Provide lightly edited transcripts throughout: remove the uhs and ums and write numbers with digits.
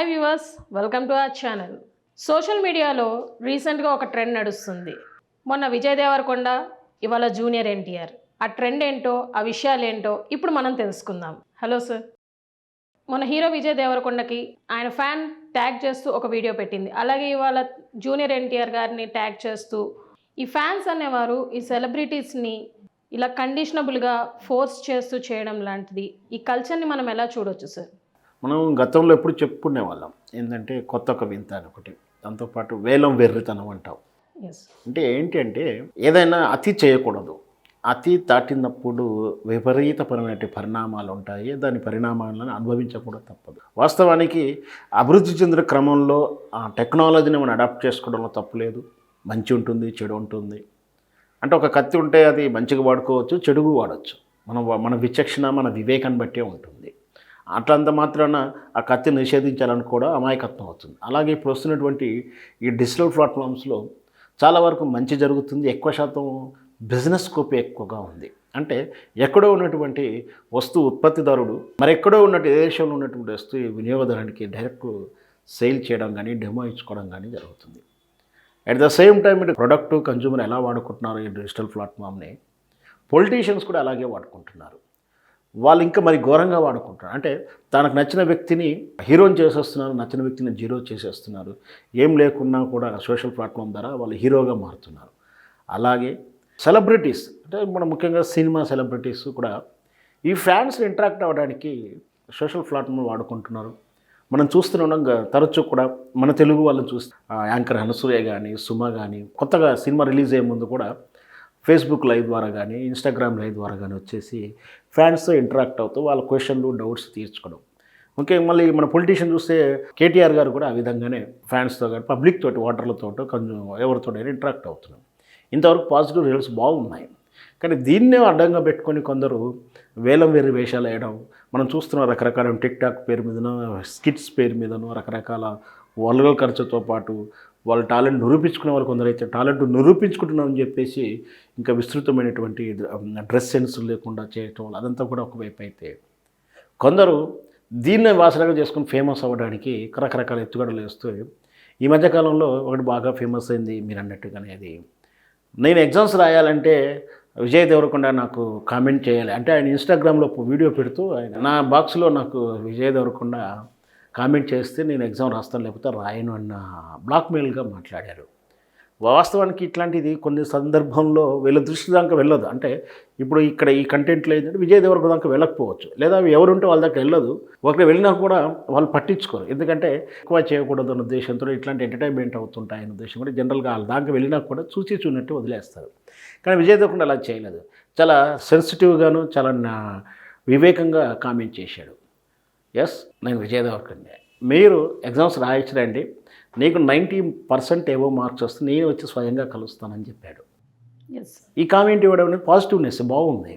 Hi viewers, welcome to our channel. Social మీడియాలో రీసెంట్గా ఒక ట్రెండ్ నడుస్తుంది. మొన్న విజయ్ దేవరకొండ, ఇవాళ జూనియర్ ఎన్టీఆర్. ఆ ట్రెండ్ ఏంటో, ఆ విషయాలు ఏంటో ఇప్పుడు మనం తెలుసుకుందాం. Hello sir. మొన్న హీరో విజయ్ దేవరకొండకి ఆయన ఫ్యాన్ ట్యాగ్ చేస్తూ ఒక వీడియో పెట్టింది. అలాగే ఇవాళ జూనియర్ ఎన్టీఆర్ గారిని ట్యాగ్ చేస్తూ ఈ ఫ్యాన్స్ అనేవారు ఈ సెలబ్రిటీస్ని ఇలా కండిషనబుల్గా ఫోర్స్ చేస్తూ చేయడం లాంటిది, ఈ కల్చర్ని మనం ఎలా చూడొచ్చు సార్? మనం గతంలో ఎప్పుడు చెప్పుకునే వాళ్ళం ఏంటంటే కొత్త ఒక వింత అని ఒకటి, దాంతోపాటు వేలం వెర్రితనం అంటాం. ఎస్. అంటే ఏంటి అంటే ఏదైనా అతి చేయకూడదు, అతి దాటినప్పుడు విపరీతపరమైన పరిణామాలు ఉంటాయి. దాని పరిణామాలను అనుభవించకూడదు, తప్పదు. వాస్తవానికి అభివృద్ధి చెందిన క్రమంలో ఆ టెక్నాలజీని మనం అడాప్ట్ చేసుకోవడంలో తప్పులేదు. మంచి ఉంటుంది, చెడు ఉంటుంది. అంటే ఒక కత్తి ఉంటే అది మంచిగా వాడుకోవచ్చు, చెడుగు వాడచ్చు. మన విచక్షణ, మన వివేకాన్ని బట్టే ఉంటుంది. అట్లంత మాత్రాన ఆ కత్తి నిషేధించాలని కూడా అమాయకత్వం అవుతుంది. అలాగే ఇప్పుడు వస్తున్నటువంటి ఈ డిజిటల్ ప్లాట్ఫామ్స్లో చాలా వరకు మంచి జరుగుతుంది. ఎక్కువ శాతం బిజినెస్ స్కోప్ ఎక్కువగా ఉంది. అంటే ఎక్కడో ఉన్నటువంటి వస్తువు ఉత్పత్తిదారుడు మరెక్కడో ఉన్నట్టు ఏ దేశంలో ఉన్నటువంటి వస్తువు వినియోగదారునికి డైరెక్ట్ సేల్ చేయడం కానీ, డెమో ఇచ్చుకోవడం కానీ జరుగుతుంది. అట్ ద సేమ్ టైం ఇటు ప్రొడక్ట్ కన్జ్యూమర్ ఎలా వాడుకుంటున్నారు ఈ డిజిటల్ ప్లాట్ఫామ్ని, పొలిటీషియన్స్ కూడా అలాగే వాడుకుంటున్నారు. వాళ్ళు ఇంకా మరి ఘోరంగా వాడుకుంటారు. అంటే తనకు నచ్చిన వ్యక్తిని హీరోని చేసేస్తున్నారు, నచ్చిన వ్యక్తిని జీరో చేసేస్తున్నారు. ఏం లేకున్నా కూడా సోషల్ ప్లాట్ఫామ్ ద్వారా వాళ్ళు హీరోగా మారుతున్నారు. అలాగే సెలబ్రిటీస్, అంటే మనం ముఖ్యంగా సినిమా సెలబ్రిటీస్ కూడా ఈ ఫ్యాన్స్ని ఇంటరాక్ట్ అవ్వడానికి సోషల్ ప్లాట్ఫామ్ వాడుకుంటున్నారు. మనం చూస్తున్నాం తరచూ కూడా మన తెలుగు వాళ్ళని యాంకర్ అనసూయ కానీ, సుమ కానీ కొత్తగా సినిమా రిలీజ్ అయ్యే ముందు కూడా ఫేస్బుక్ లైవ్ ద్వారా కానీ, ఇన్స్టాగ్రామ్ లైవ్ ద్వారా కానీ వచ్చేసి ఫ్యాన్స్తో ఇంటరాక్ట్ అవుతూ వాళ్ళ క్వశ్చన్లు, డౌట్స్ తీర్చుకోవడం. ఓకే, మళ్ళీ మన పొలిటీషియన్ చూస్తే కేటీఆర్ గారు కూడా ఆ విధంగానే ఫ్యాన్స్తో కానీ, పబ్లిక్ తోటి, ఓటర్లతో కొంచెం ఎవరితోనైనా ఇంటరాక్ట్ అవుతున్నాం. ఇంతవరకు పాజిటివ్ రిజల్ట్స్ బాగున్నాయి. కానీ దీన్నే అడ్డంగా పెట్టుకొని కొందరు వేలం వేరు వేషాలు వేయడం మనం చూస్తున్నాం. రకరకాల టిక్టాక్ పేరు మీదనో, స్కిట్స్ పేరు మీదనో రకరకాల వల్గర్ ఖర్చుతో పాటు వాళ్ళ టాలెంట్ నిరూపించుకునే వాళ్ళు కొందరైతే టాలెంట్ నిరూపించుకుంటున్నామని చెప్పేసి ఇంకా విస్తృతమైనటువంటి డ్రెస్ సెన్స్ లేకుండా చేయటం, అదంతా కూడా ఒకవైపు అయితే, కొందరు దీన్నే వాసనగా చేసుకుని ఫేమస్ అవ్వడానికి రకరకాల ఎత్తుగడలు వేస్తూ ఈ మధ్యకాలంలో ఒకటి బాగా ఫేమస్ అయింది మీరు అన్నట్టుగానే. అది నేను ఎగ్జామ్స్ రాయాలంటే విజయ్ దేవరకొండ నాకు కామెంట్ చేయాలి అంటే ఆయన ఇన్స్టాగ్రామ్లో వీడియో పెడుతూ ఆయన నా బాక్స్లో నాకు విజయ్ దేవరకొండ కామెంట్ చేస్తే నేను ఎగ్జామ్ రాస్తాను, లేకపోతే రాయను అన్న బ్లాక్మెయిల్గా మాట్లాడారు. వాస్తవానికి ఇట్లాంటిది కొన్ని సందర్భంలో వీళ్ళ దృష్టి దాకా వెళ్ళదు. అంటే ఇప్పుడు ఇక్కడ ఈ కంటెంట్లో ఏంటంటే విజయ్ దేవరకొండ దాకా వెళ్ళకపోవచ్చు, లేదా ఎవరుంటే వాళ్ళ దాకా వెళ్ళదు. ఒకటి వెళ్ళినా కూడా వాళ్ళు పట్టించుకోరు. ఎందుకంటే ఎక్కువ చేయకూడదు అన్న ఉద్దేశంతో ఇట్లాంటి ఎంటర్టైన్మెంట్ అవుతుంటాయి అనే ఉద్దేశం కూడా జనరల్గా వాళ్ళ దాకా వెళ్ళినా కూడా చూసినట్టు వదిలేస్తారు. కానీ విజయ్ దేవరకొండ అలా చేయలేదు. చాలా సెన్సిటివ్గాను, చాలా వివేకంగా కామెంట్ చేశాడు. ఎస్, నేను విజయ్ దేవరకొండ, మీరు ఎగ్జామ్స్ రాయించడండి, నీకు 90% ఏవో మార్క్స్ వస్తే నేను వచ్చి స్వయంగా కలుస్తానని చెప్పాడు. ఈ కామెంట్ ఇవ్వడం అనేది పాజిటివ్నెస్ బాగుంది.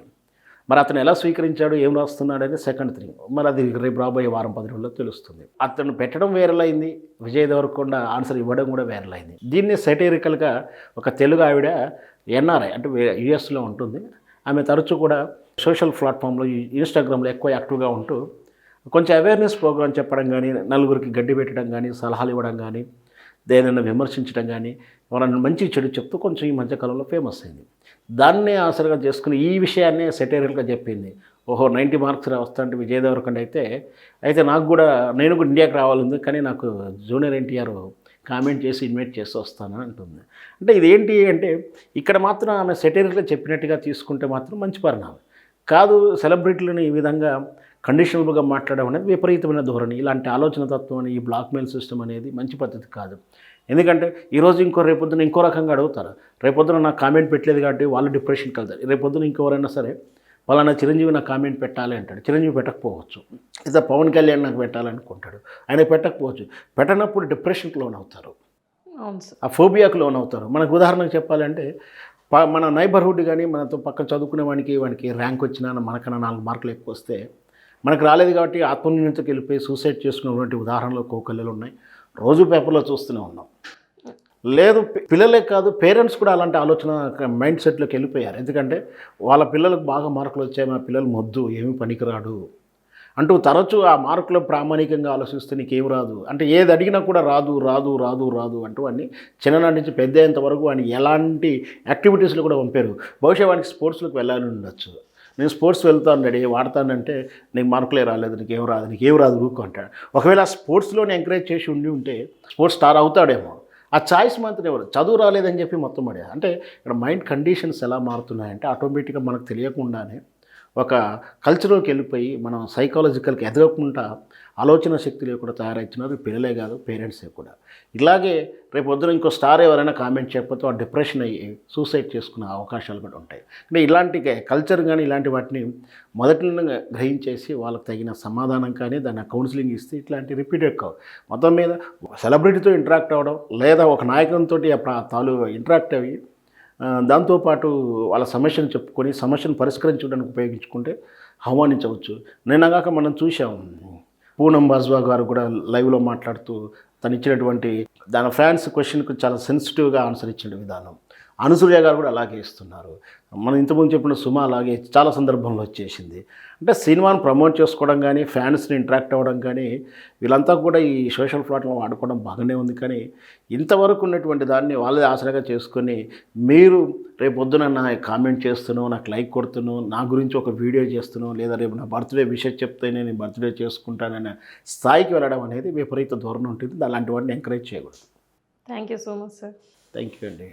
మరి అతను ఎలా స్వీకరించాడు, ఏం రాస్తున్నాడు అనేది సెకండ్ థింగ్. మరి అది రేపు రాబోయే వారం 10 రోజుల్లో తెలుస్తుంది. అతను పెట్టడం వేరలైంది, విజయ్ దేవరకొండ ఆన్సర్ ఇవ్వడం కూడా వేరలైంది. దీన్ని సెటైరికల్గా ఒక తెలుగు ఆవిడ ఎన్ఆర్ఐ అంటే యుఎస్లో ఉంటుంది, ఆమె తరచూ కూడా సోషల్ ప్లాట్ఫామ్లో ఇన్స్టాగ్రామ్లో ఎక్కువ యాక్టివ్గా ఉంటూ కొంచెం అవేర్నెస్ ప్రోగ్రామ్ చెప్పడం కానీ, నలుగురికి గడ్డి పెట్టడం కానీ, సలహాలు ఇవ్వడం కానీ, దేనైనా విమర్శించడం కానీ, ఎవరైనా మంచి చెడు చెప్తూ కొంచెం ఈ మధ్యకాలంలో ఫేమస్ అయింది. దాన్నే ఆసరగా చేసుకుని ఈ విషయాన్నే సెటైరికల్గా చెప్పింది. ఓహో 90 మార్క్స్ వస్తాయంటే విజయ్ దేవరకొండ అయితే నాకు కూడా, నేను కూడా ఇండియాకి రావాలని, కానీ నాకు జూనియర్ ఎన్టీఆర్ కామెంట్ చేసి ఇన్వైట్ చేసి వస్తానని అంటుంది. అంటే ఇదేంటి అంటే ఇక్కడ మాత్రం ఆమె సెటైరికల్గా చెప్పినట్టుగా తీసుకుంటే మాత్రం మంచి పరిణామం కాదు. సెలబ్రిటీలను ఈ విధంగా కండిషనబుల్గా మాట్లాడడం అనేది విపరీతమైన ధోరణి. ఇలాంటి ఆలోచన తత్వం అని, ఈ బ్లాక్మెయిల్ సిస్టమ్ అనేది మంచి పద్ధతి కాదు. ఎందుకంటే ఈరోజు రేపొద్దున ఇంకో రకంగా అడుగుతారు. రేపొద్దున నాకు కామెంట్ పెట్టలేదు కాబట్టి వాళ్ళు డిప్రెషన్కి వెళ్తారు. రేపొద్దున ఇంకెవరైనా సరే పలానా చిరంజీవి నాకు కామెంట్ పెట్టాలి అంటాడు, చిరంజీవి పెట్టకపోవచ్చు. లేదా పవన్ కళ్యాణ్ నాకు పెట్టాలనుకుంటాడు, ఆయన పెట్టకపోవచ్చు. పెట్టనప్పుడు డిప్రెషన్కి లోన్ అవుతారు, ఆ ఫోబియాకు లోన్ అవుతారు. మనకు ఉదాహరణకు చెప్పాలంటే మన నైబర్హుడ్ కానీ, మనతో పక్కన చదువుకునే వానికి ర్యాంక్ వచ్చినా మనకన్నా 4 మార్కులు ఎక్కువ వస్తే మనకు రాలేదు కాబట్టి ఆత్మన్యూనతకి వెళ్ళిపోయి సూసైడ్ చేసుకున్నటువంటి ఉదాహరణలు కోకొల్లలు ఉన్నాయి. రోజు పేపర్లో చూస్తూనే ఉన్నాం. లేదు, పిల్లలే కాదు, పేరెంట్స్ కూడా అలాంటి ఆలోచన మైండ్ సెట్లోకి వెళ్ళిపోయారు. ఎందుకంటే వాళ్ళ పిల్లలకు బాగా మార్కులు వచ్చాయి, మా పిల్లలు మొద్దు, ఏమీ పనికిరాడు అంటూ తరచూ ఆ మార్కులో ప్రామాణికంగా ఆలోచిస్తే నీకేం రాదు అంటే ఏది అడిగినా కూడా రాదు రాదు రాదు రాదు అంటూ అన్ని చిన్ననాటి నుంచి పెద్ద అయ్యేంత వరకు వాడిని ఎలాంటి యాక్టివిటీస్లో కూడా పంపారు. బహుశా వాడికి స్పోర్ట్స్లోకి వెళ్ళాలని ఉండొచ్చు. నేను స్పోర్ట్స్ వెళ్తాను డాడీ వాడతానంటే నీకు మార్కులే రాలేదు, నీకేం రాదు ఊరుకో అంటాడు. ఒకవేళ ఆ స్పోర్ట్స్లోనే ఎంకరేజ్ చేసి ఉంటే స్పోర్ట్స్ స్టార్ అవుతాడేమో. ఆ చాయిస్ మాత్రం ఎవరు చదువు రాలేదని చెప్పి మొత్తం పడేది. అంటే ఇక్కడ మైండ్ కండిషన్స్ ఎలా మారుతున్నాయంటే ఆటోమేటిక్గా మనకు తెలియకుండానే ఒక కల్చర్లోకి వెళ్ళిపోయి మనం సైకాలజికల్కి ఎదగకుండా ఆలోచన శక్తి లేకుండా తయారవుతున్నారు పిల్లలే కాదు పేరెంట్సే కూడా. ఇలాగే రేపు పొద్దున ఇంకో స్టార్ ఎవరైనా కామెంట్ చేయకపోతే ఆ డిప్రెషన్ అయ్యి సూసైడ్ చేసుకునే అవకాశాలు కూడా ఉంటాయి. అంటే ఇలాంటి కల్చర్ కానీ ఇలాంటి వాటిని మొదటిగా గ్రహించేసి వాళ్ళకి తగిన సమాధానం కానీ దాన్ని కౌన్సిలింగ్ ఇస్తే ఇట్లాంటి రిపీటెడ్ కావు. మొత్తం మీద సెలబ్రిటీతో ఇంటరాక్ట్ అవ్వడం లేదా ఒక నాయకునితో ఇంటరాక్ట్ అయ్యి దాంతోపాటు వాళ్ళ సమస్యను చెప్పుకొని సమస్యను పరిష్కరించడానికి ఉపయోగించుకుంటే ఆహ్వానించవచ్చు. నిన్నగాక మనం చూసాం పూనం బాజ్వా గారు కూడా లైవ్లో మాట్లాడుతూ తను ఇచ్చినటువంటి దాని ఫ్యాన్స్ క్వశ్చన్కు చాలా సెన్సిటివ్గా ఆన్సర్ ఇచ్చిన విధానం. అనసూయ గారు కూడా అలాగే ఇస్తున్నారు. మనం ఇంతకుముందు చెప్పిన సుమ అలాగే చాలా సందర్భంలో వచ్చేసింది. అంటే సినిమాను ప్రమోట్ చేసుకోవడం కానీ ఫ్యాన్స్ని ఇంటరాక్ట్ అవ్వడం కానీ వీళ్ళంతా కూడా ఈ సోషల్ ప్లాట్ఫామ్ వాడుకోవడం బాగానే ఉంది. కానీ ఇంతవరకు ఉన్నటువంటి దాన్ని వాళ్ళే ఆసరాగా చేసుకొని మీరు రేపు పొద్దున నా కామెంట్ చేస్తున్నావు, నాకు లైక్ కొడుతున్నావు, నా గురించి ఒక వీడియో చేస్తున్నావు, లేదా రేపు నా బర్త్డే విషయం చెప్తేనే నేను బర్త్డే చేసుకుంటాననే స్థాయికి వెళ్ళడం అనేది విపరీత ధోరణి ఉంటుంది. అలాంటి వాటిని ఎంకరేజ్ చేయకూడదు. Thank you so much sir. Thank you అండి.